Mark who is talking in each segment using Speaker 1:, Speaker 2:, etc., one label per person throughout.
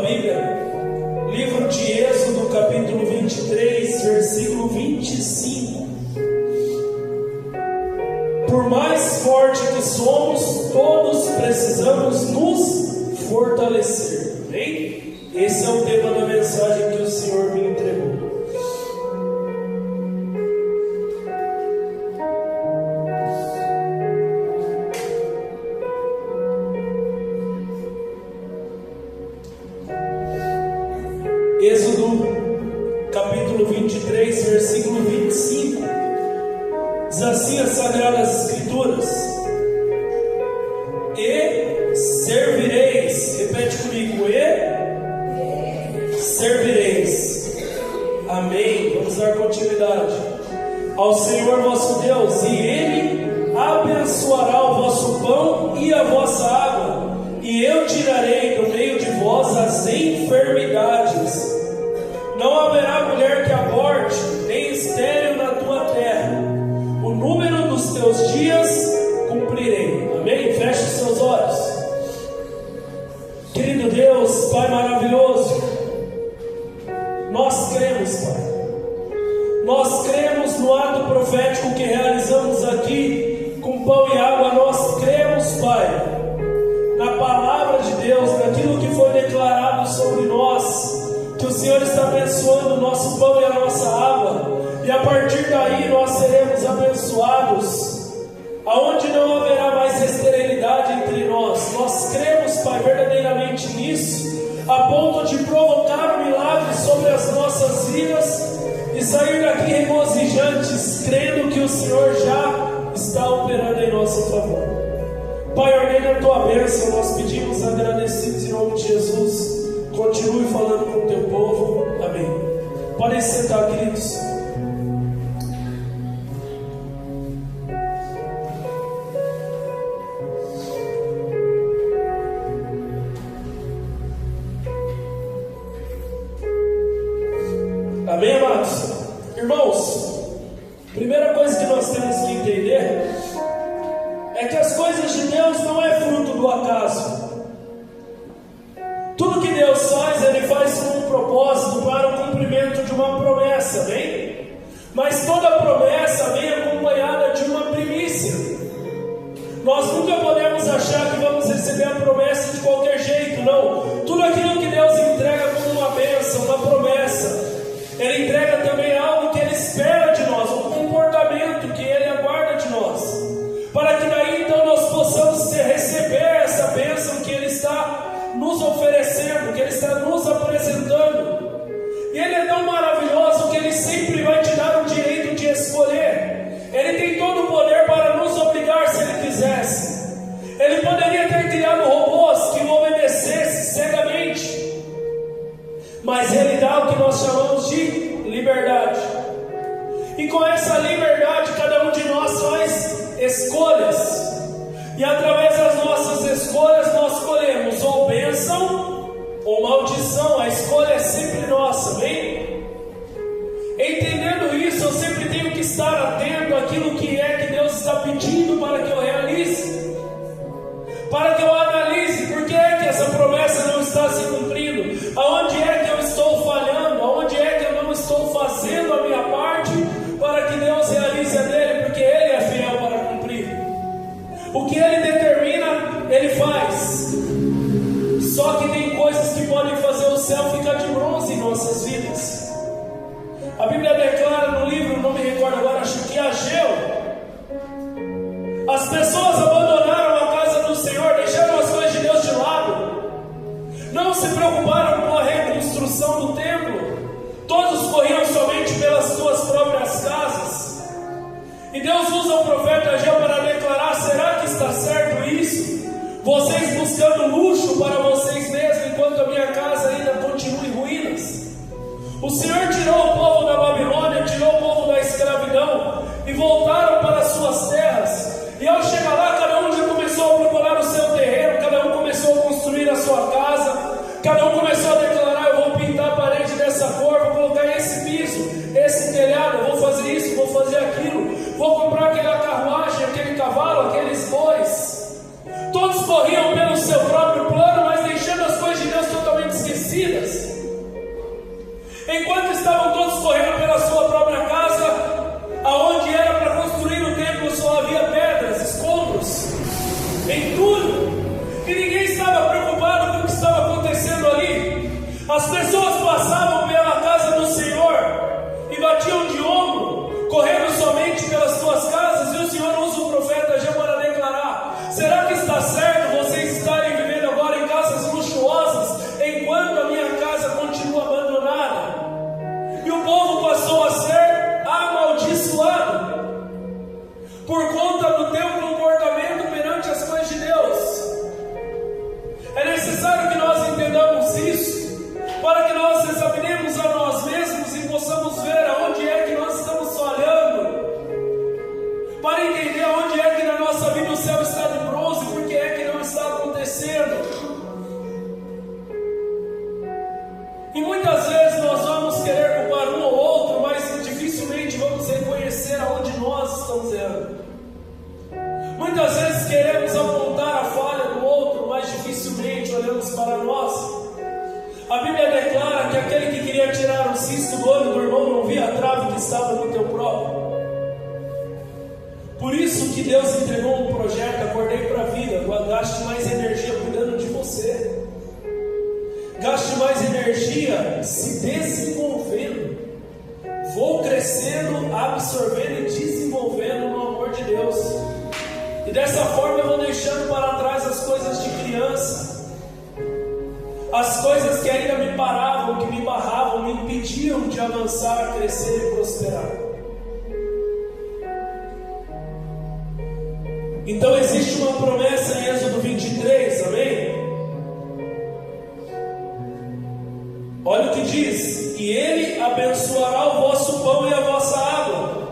Speaker 1: Bíblia, livro de Êxodo, capítulo 23, versículo 25. Por mais forte que somos, todos precisamos nos fortalecer. Amém? Esse é o tema da mensagem que o Senhor me entregou. Êxodo, capítulo 23, versículo 25. Diz assim as Sagradas Escrituras: e servireis, repete comigo, e servireis. Amém. Vamos dar continuidade ao Senhor vosso Deus, e Ele abençoará o vosso pão e a vossa água, e eu tirarei do meio de vós as enfermidades. Não haverá mulher que aborte, nem estéril na tua terra. O número dos teus dias cumprirei. Amém? Feche os seus olhos. Querido Deus, Pai maravilhoso, nós cremos, Pai. Nós cremos no ato profético que realizamos aqui com pão e água. Nós cremos, Pai, na palavra de Deus, naquilo que foi declarado sobre nós, que o Senhor está abençoando o nosso pão e a nossa água, e a partir daí nós seremos abençoados, aonde não haverá mais esterilidade entre nós. Nós cremos, Pai, verdadeiramente nisso, a ponto de provocar um milagre sobre as nossas vidas e sair daqui regozijantes, crendo que o Senhor já está operando em nosso favor. Pai, ordena a tua bênção, nós pedimos agradecidos em nome de Jesus. Continue falando com o teu povo. Amém. Podem sentar, queridos. Amém, amados? Irmãos, primeira coisa que nós temos que entender é que as coisas de Deus não é fruto do acaso. Tudo que Deus faz, Ele faz com um propósito, para o cumprimento de uma promessa, amém? Mas toda promessa vem acompanhada de uma primícia. Nós nunca podemos achar que vamos receber a promessa de qualquer jeito, não. Tudo aquilo que Deus entrega como uma bênção, uma promessa, Ele entrega também algo que Ele espera de nós, um comportamento que Ele aguarda de nós, para que daí então nós possamos receber essa bênção que Ele está nos oferecendo, que Ele está nos apresentando. E Ele é tão maravilhoso que Ele sempre vai te dar o direito de escolher. Ele tem todo o poder para nos obrigar se Ele quisesse. Ele poderia ter criado robôs que o obedecessem cegamente, mas Ele dá o que nós chamamos de liberdade. E com essa liberdade cada um de nós faz escolhas, e através das nossas escolhas nós escolhemos ou bênção ou maldição. A escolha é sempre nossa, amém? Entendendo isso, eu sempre tenho que estar atento àquilo que é que Deus está pedindo para que eu realize, para que eu analise por que é que essa promessa não está se cumprindo, aonde é que eu estou falhando, aonde é que eu não estou fazendo a minha parte para que Deus realize a dele, porque Ele é fiel para cumprir. O que Ele determina, Ele faz. Só que tem coisas que podem fazer o céu ficar de bronze em nossas vidas. A Bíblia declara no livro, não me recordo agora, acho que é Ageu: as pessoas abandonaram a casa do Senhor, deixaram as coisas de Deus de lado, não se preocuparam com a reconstrução do templo, todos corriam somente pelas suas próprias casas. E Deus usa o profeta Ageu para declarar: será que está certo isso? Vocês buscando luxo para vocês mesmos, enquanto a minha casa ainda continua em ruínas. O Senhor tirou o povo da Babilônia, tirou o povo da escravidão, e voltaram para as suas terras. E ao chegar lá, cada um já começou a procurar o seu terreno, cada um começou a construir a sua casa, cada um começou a declarar: eu vou pintar a parede dessa cor, vou colocar esse piso, esse telhado, eu vou fazer isso, vou fazer aquilo, vou comprar aquela carruagem, aquele cavalo, aqueles bois. Todos corriam pelo seu próprio plano, mas deixando as coisas de Deus totalmente esquecidas. Deus para nós. A Bíblia declara que aquele que queria tirar um cisto do olho do irmão não via a trave que estava no teu próprio. Por isso que Deus entregou um projeto, Acordei para a Vida. Gaste mais energia cuidando de você. Gaste mais energia se desenvolvendo. Vou crescendo, absorvendo e desenvolvendo no amor de Deus. E dessa forma eu vou deixando para trás as coisas de criança. As coisas que ainda me paravam, que me barravam, me impediam de avançar, crescer e prosperar. Então existe uma promessa em Êxodo 23, amém? Olha o que diz: e Ele abençoará o vosso pão e a vossa água,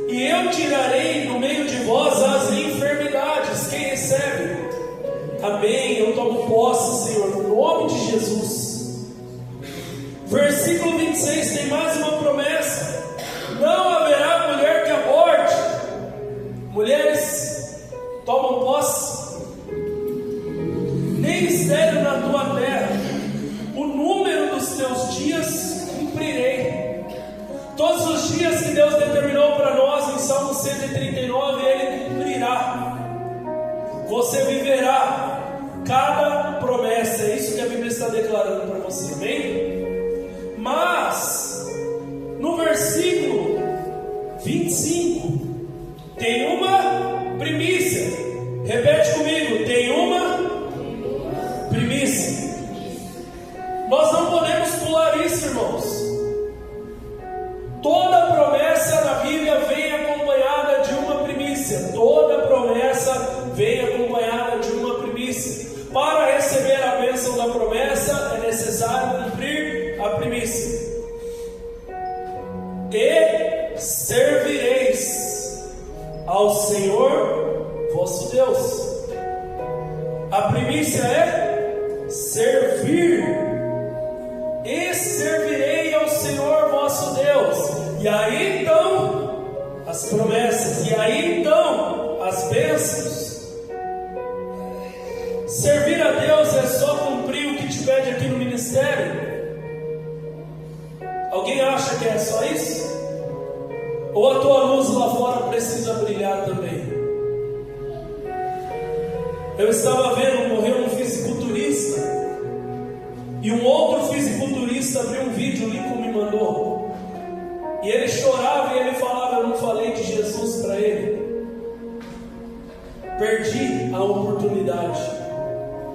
Speaker 1: e eu tirarei no meio de vós as enfermidades. Quem recebe? Amém, eu tomo posse, Senhor, no nome de Jesus. Versículo 26 tem mais uma promessa: não haverá mulher que aborte. Mulheres, tomam posse. Nem estéril na tua terra, o número dos teus dias cumprirei. Todos os dias que Deus determinou para nós em Salmo 139, Ele cumprirá. Você viverá cada promessa. É isso que a Bíblia está declarando para você, amém? Mas no versículo 25 tem uma primícia. Repete comigo: tem uma primícia. Nós não podemos pular isso, irmãos. Toda promessa na Bíblia vem acompanhada de uma primícia. Toda promessa vem acompanhada de uma primícia. Para receber a bênção da promessa é necessário cumprir a primícia. E servireis ao Senhor vosso Deus. A primícia é servir. E servirei ao Senhor vosso Deus. E aí então as promessas, e aí então as bênçãos. Servir a Deus é só cumprir o que te pede aqui no ministério? Alguém acha que é só isso? Ou a tua luz lá fora precisa brilhar também? Eu estava vendo, morreu um fisiculturista, e um outro fisiculturista abriu um vídeo, o Lincoln me mandou, e ele chorava e ele falava: eu não falei de Jesus para ele, perdi a oportunidade.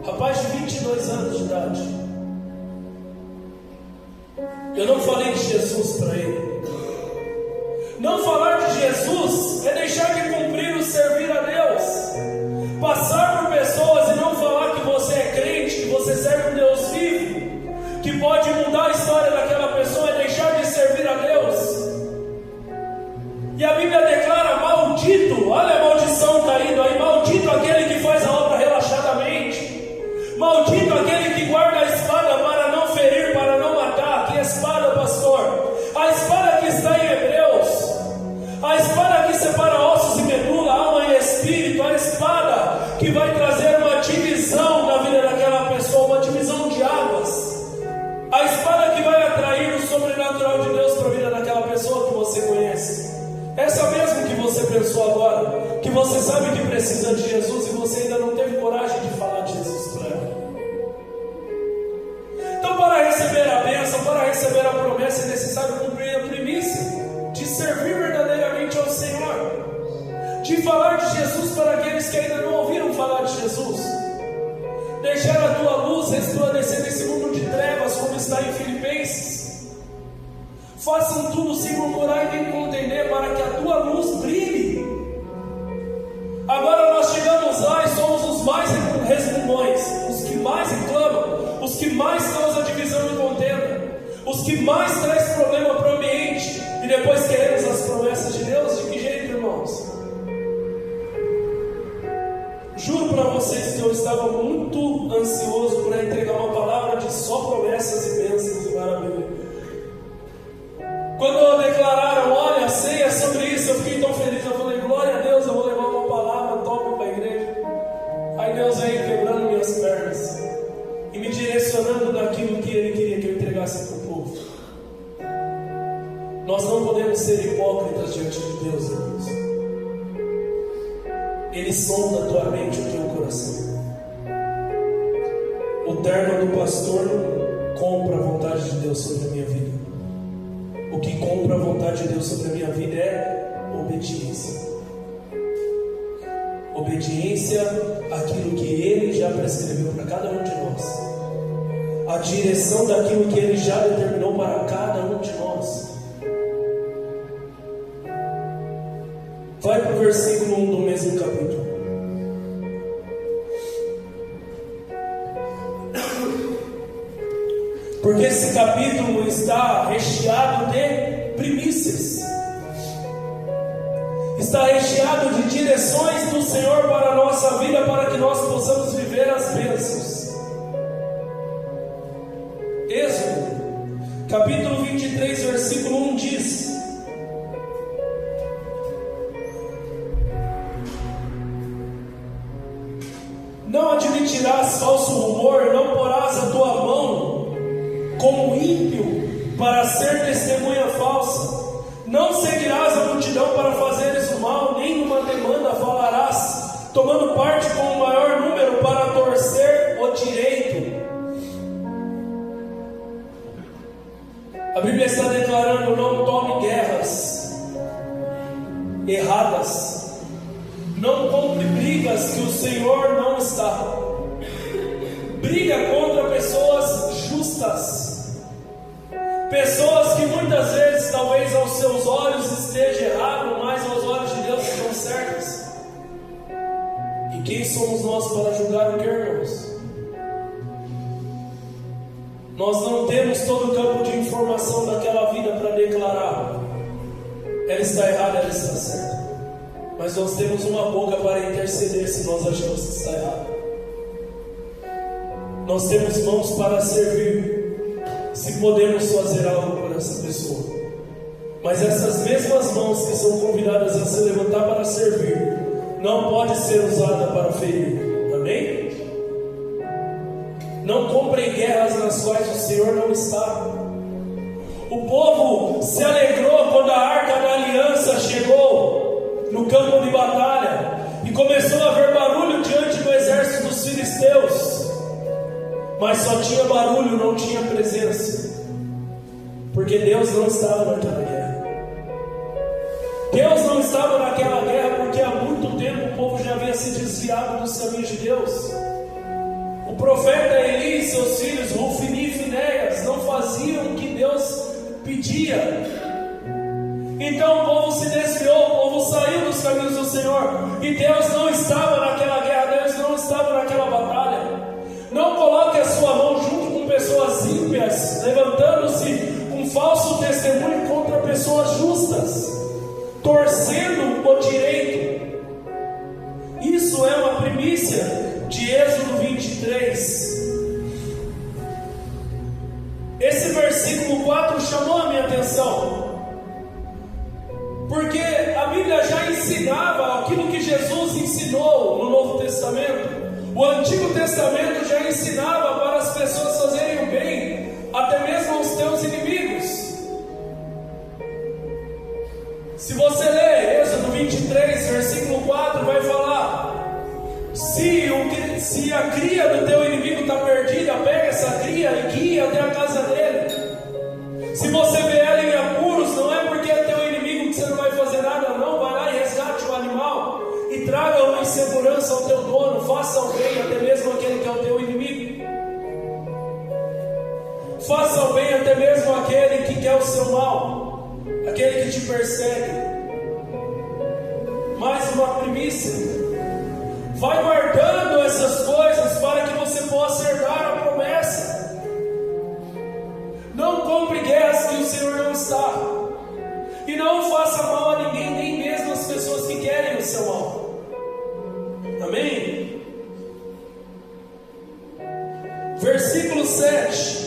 Speaker 1: Rapaz de 22 anos de idade, eu não falei de Jesus para ele. Não falar de Jesus é deixar de cumprir o servir a Deus. Passar por pessoas e não falar que você é crente, que você serve um Deus vivo, que pode mudar a história daquela pessoa, é deixar de servir a Deus. E a Bíblia declara: maldito, olha a maldição caindo aí, maldito aquele que faz a obra relaxadamente, maldito aquele que guarda a espada para não ferir, para não matar. Que espada, pastor? A espada que está em Hebreus, a espada que separa ossos e medula, alma e espírito, a espada que vai trazer uma divisão na vida daquela pessoa, uma divisão de águas, a espada que vai atrair o sobrenatural de Deus para a vida daquela pessoa que você conhece. Essa mesmo que você pensou agora, que você sabe que precisa de Jesus e você ainda não teve coragem de falar de Jesus para ela. Então, para receber a bênção, para receber a promessa, é necessário cumprir a primícia de servir verdadeiramente ao Senhor, de falar de Jesus para aqueles que ainda não ouviram falar de Jesus, deixar a tua luz resplandecer nesse mundo de trevas, como está em Filipenses. Façam tudo sem murmurar e nem contender, para que a tua luz brilhe. Agora nós chegamos lá e somos os mais resmungões, os que mais reclamam, os que mais causam divisão e contenda, os que mais trazem problema para o ambiente, e depois queremos as promessas de Deus. De que jeito, irmãos? Juro para vocês que eu estava muito ansioso para entregar uma palavra de só promessas e bênçãos e maravilha. Quando declararam: olha, a ceia é sobre isso, eu fiquei tão feliz. Eu falei: glória a Deus, eu vou levar uma palavra top para a igreja. Aí Deus veio quebrando minhas pernas. pregasse para o povo. Nós não podemos ser hipócritas diante de Deus, irmãos. Ele sonda a tua mente e o teu coração. O terno do pastor compra a vontade de Deus sobre a minha vida. O que compra a vontade de Deus sobre a minha vida é obediência. Obediência àquilo que Ele já prescreveu para cada um de nós. A direção daquilo que Ele já determinou para cada um de nós. Vai para o versículo 1 do mesmo capítulo. Porque esse capítulo está recheado de primícias. Está recheado de direções do Senhor para a nossa vida, para que nós possamos viver as bênçãos. Êxodo, capítulo 23, versículo 1 diz: não admitirás falso rumor, não porás a tua mão como ímpio para ser testemunha falsa. Não seguirás a multidão para fazeres o mal, nem numa demanda falarás, tomando parte com o maior número para torcer o direito. A Bíblia está declarando: não tome guerras erradas, não compre brigas que o Senhor não está. Briga contra pessoas justas, pessoas que muitas vezes, talvez aos seus olhos esteja errado, mas aos olhos de Deus estão certas. E quem somos nós para julgar o que, irmãos? Nós não temos todo o campo de informação daquela vida para declarar: ela está errada, ela está certa. Mas nós temos uma boca para interceder se nós achamos que está errado. Nós temos mãos para servir, se podemos fazer algo por essa pessoa. Mas essas mesmas mãos que são convidadas a se levantar para servir, não pode ser usada para ferir. Amém? Não comprem guerras nas quais o Senhor não está. O povo se alegrou quando a arca da aliança chegou no campo de batalha e começou a haver barulho diante do exército dos filisteus. Mas só tinha barulho, não tinha presença, porque Deus não estava naquela guerra. Deus não estava naquela guerra porque há muito tempo o povo já havia se desviado dos caminhos de Deus. O profeta Eli e seus filhos Rufini e Finéias não faziam o que Deus pedia. Então o povo se desviou, o povo saiu dos caminhos do Senhor, e Deus não estava naquela guerra, Deus não estava naquela batalha. Não coloque a sua mão junto com pessoas ímpias, levantando-se um falso testemunho contra pessoas justas, torcendo o direito. Isso é uma primícia de Êxodo 23. Esse versículo 4 chamou a minha atenção, porque a Bíblia já ensinava aquilo que Jesus ensinou no Novo Testamento. O Antigo Testamento já ensinava para as pessoas fazerem o bem, até mesmo aos teus inimigos. Se você ler Êxodo 23, versículo 4, vai falar: se a cria do teu inimigo está perdida, pega essa cria e guia até a casa dele. Se você vê ela em apuros, não é porque é teu inimigo que você não vai fazer nada, não. Vai lá e resgate o animal e traga-o em segurança ao teu dono. Faça o bem até mesmo aquele que é o teu inimigo. Faça o bem até mesmo aquele que quer o seu mal, aquele que te persegue. Mais uma primícia. Vai guardando essas coisas para que você possa herdar a promessa. Não compre guerras que o Senhor não está. E não faça mal a ninguém, nem mesmo as pessoas que querem o seu mal. Amém? Versículo 7.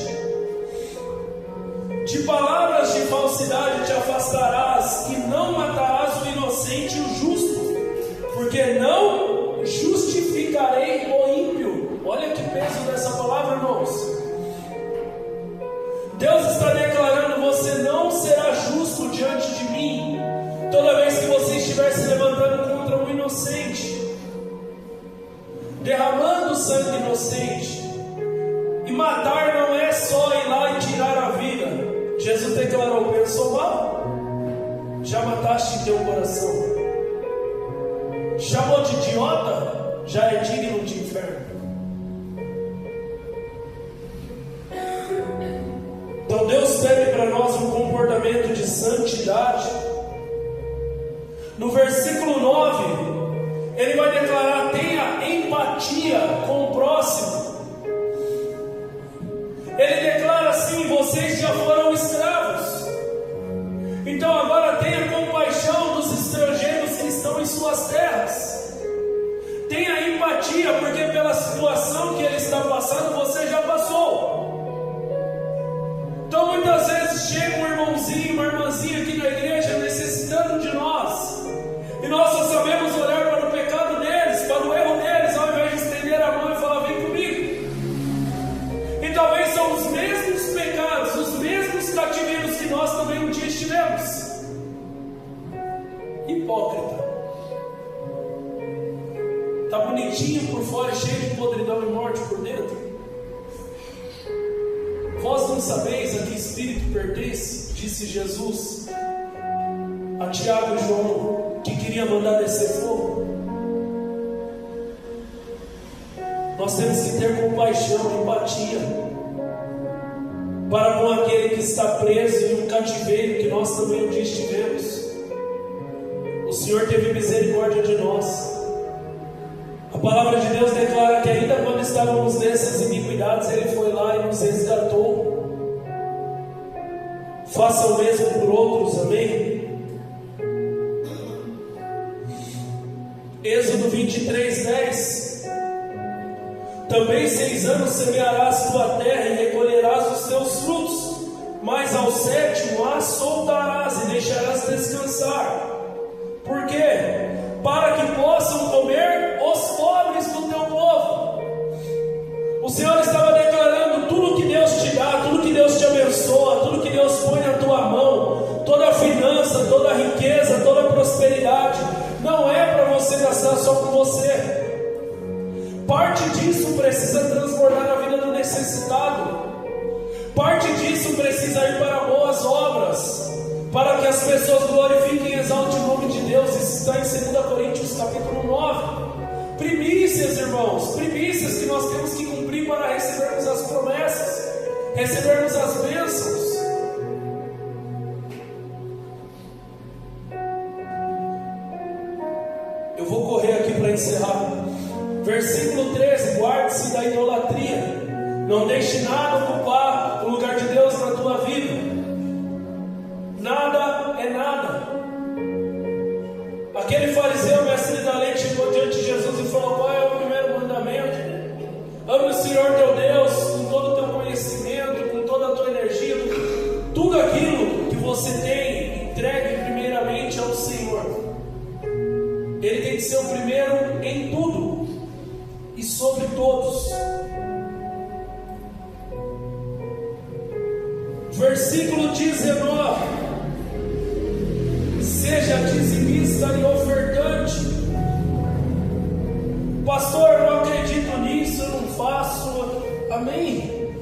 Speaker 1: De palavras de falsidade te afastarás, e não matarás o inocente e o justo, porque não justificarei o ímpio. Olha que peso dessa palavra, irmãos. Deus inocente. E matar não é só ir lá e tirar a vida. Jesus declarou: pensou mal? Já mataste teu coração. Chamou de idiota? Já é digno de inferno. Então Deus pede para nós um comportamento de santidade. No versículo 9, Ele vai declarar: tenha empatia com o próximo. Ele declara assim: vocês já foram escravos, então agora tenha compaixão dos estrangeiros que estão em suas terras. Tenha empatia, porque pela situação que ele está passando, você já passou. Então muitas vezes chega um irmãozinho, uma irmãzinha aqui na igreja necessitando de nós, e nós só sabemos olhar para o pecado deles, para o erro deles, ao invés de estender a mão e falar: vem comigo. E talvez são os mesmos pecados, os mesmos cativeiros que nós também um dia estivemos. Hipócrita. Está bonitinho por fora, cheio de podridão e morte por dentro. Vós não sabeis a que espírito pertence, disse Jesus a Tiago e João, que queria mandar descer fogo. Nós temos que ter compaixão, empatia para com aquele que está preso em um cativeiro, que nós também um dia estivemos. O Senhor teve misericórdia de nós. A palavra de Deus declara que ainda quando estávamos nessas iniquidades, Ele foi lá e nos resgatou. Faça o mesmo por outros, amém? Êxodo 23:10. Também 6 anos semearás tua terra e recolherás os teus frutos, mas ao 7º a soltarás e deixarás descansar. Por quê? Para que possam comer os pobres do teu povo. O Senhor estava declarando: tudo que Deus te dá, tudo que Deus te abençoa, tudo que Deus põe na tua mão, toda a finança, toda a riqueza, toda a prosperidade, não é para você gastar só com você. Parte disso precisa transbordar na vida do necessitado. Parte disso precisa ir para boas obras, para que as pessoas glorifiquem e exaltem o nome de Deus. Isso está em 2 Coríntios capítulo 9. Primícias, irmãos, primícias que nós temos que cumprir para recebermos as promessas, recebermos as bênçãos. Eu vou correr aqui para encerrar. Versículo 13: guarde-se da idolatria, não deixe nada ocupar o lugar de Deus na tua vida. Nada é nada. Aquele fariseu, mestre da lei, chegou diante de Jesus e falou: qual é o primeiro mandamento? Ame o Senhor teu Deus com todo o teu conhecimento, com toda a tua energia, com tudo aquilo que você tem, entregue primeiramente ao Senhor. Ele tem que ser o primeiro em tudo e sobre todos. Versículo 19: seja dizimista e ofertante. Pastor, eu não acredito nisso, eu não faço. Amém?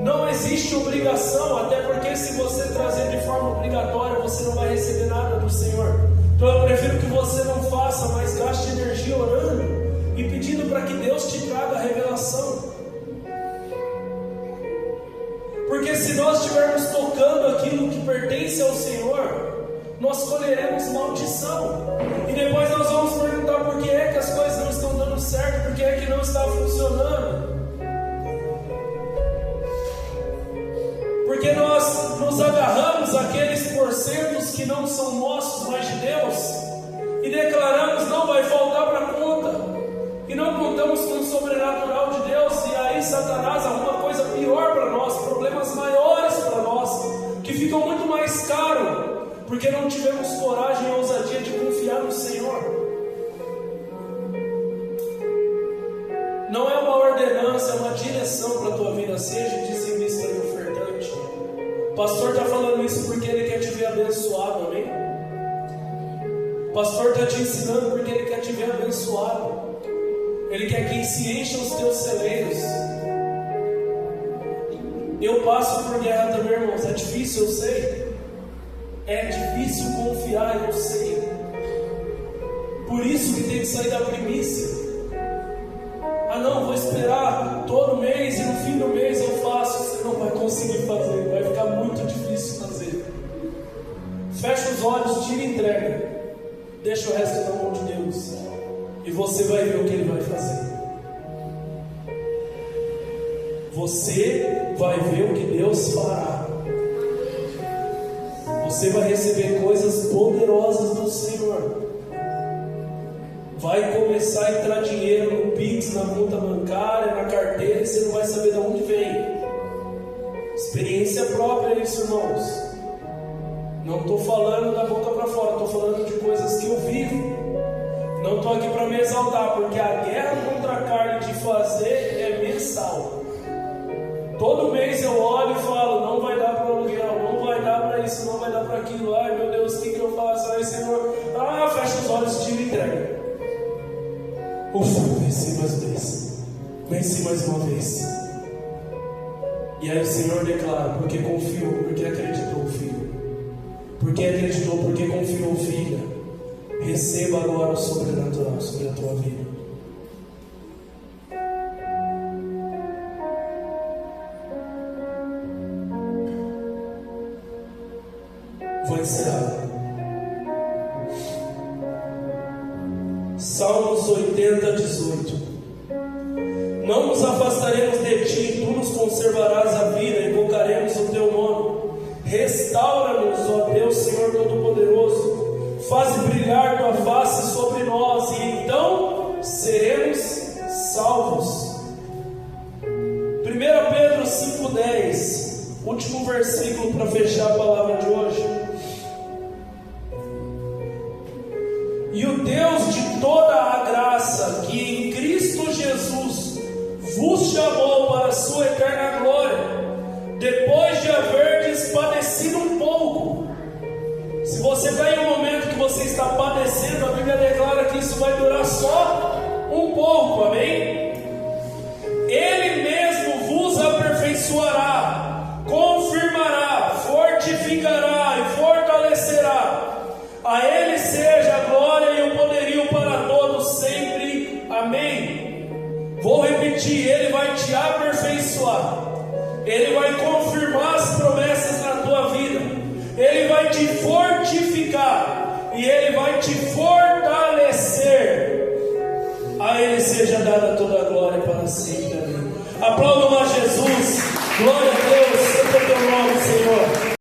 Speaker 1: Não existe obrigação, até porque se você trazer de forma obrigatória, você não vai receber nada do Senhor. Então eu prefiro que você não faça, mas gaste energia orando e pedindo para que Deus te traga a revelação. Porque se nós estivermos tocando aquilo que pertence ao Senhor, nós colheremos maldição. E depois nós vamos perguntar por que é que as coisas não estão dando certo, por que é que não está funcionando. Porque nós nos agarramos àqueles porcentos que não são nossos, mas de Deus, e declaramos: não vai faltar para a conta. E não contamos com o sobrenatural de Deus, e aí Satanás arruma coisa pior para nós, problemas maiores para nós, que ficam muito mais caros, porque não tivemos coragem e ousadia de confiar no Senhor. Não é uma ordenança, é uma direção para a tua vida. Seja dizimista e ofertante. O pastor está falando isso porque ele quer te ver abençoado, amém? O pastor está te ensinando porque ele quer te ver abençoado. Ele quer que se encha os teus celeiros. Eu passo por guerra também, irmãos. É difícil, eu sei. É difícil confiar, eu sei. Por isso que tem que sair da primícia. Ah não, vou esperar todo mês e no fim do mês eu faço. Você não vai conseguir fazer, vai ficar muito difícil fazer. Fecha os olhos, tira e entrega. Deixa o resto na mão de Deus. E você vai ver o que Ele vai fazer. Você vai ver o que Deus fará. Você vai receber coisas poderosas do Senhor. Vai começar a entrar dinheiro no Pix, na conta bancária, na carteira, e você não vai saber de onde vem. Experiência própria isso, irmãos. Não estou falando da boca para fora, estou falando de coisas que eu vivo. Não estou aqui para me exaltar, porque a guerra contra a carne de fazer é mensal. Todo mês eu olho e falo, não vai dar para o aluguel, não vai dar para isso, não vai dar para aquilo. Ai meu Deus, o que eu faço? Ai Senhor, fecha os olhos, tira e entrega. Ufa, venci mais uma vez. Venci mais uma vez. E aí o Senhor declara, porque confiou, porque acreditou, filho. Porque acreditou, porque confiou, filha. Receba agora o sobrenatural sobre a tua vida. Vou encerrar. Salmos 80, 18. Não nos afastaremos de ti, tu nos conservarás a vida, invocaremos o teu nome. Restaura-nos, ó Deus, Senhor Todo-Poderoso. Faz brilhar tua face sobre nós, e então seremos salvos. 1 Pedro 5,10, último versículo para fechar a palavra de hoje. E o Deus de toda a graça, que em Cristo Jesus vos chamou para a sua eterna glória, depois de haverdes padecido um pouco. Se você está em um momento que você está padecendo, a Bíblia declara que isso vai durar só um pouco, amém? Ele mesmo vos aperfeiçoará, confirmará, fortificará e fortalecerá. A Ele seja a glória e o poderio para todos sempre, amém? Vou repetir, Ele vai te aperfeiçoar, Ele vai confirmar as promessas na tua vida, Ele vai te fortificar e Ele vai te fortalecer. A Ele seja dada toda a glória para sempre, amém? Aplaudam a Jesus, glória a Deus, santo é teu nome, Senhor.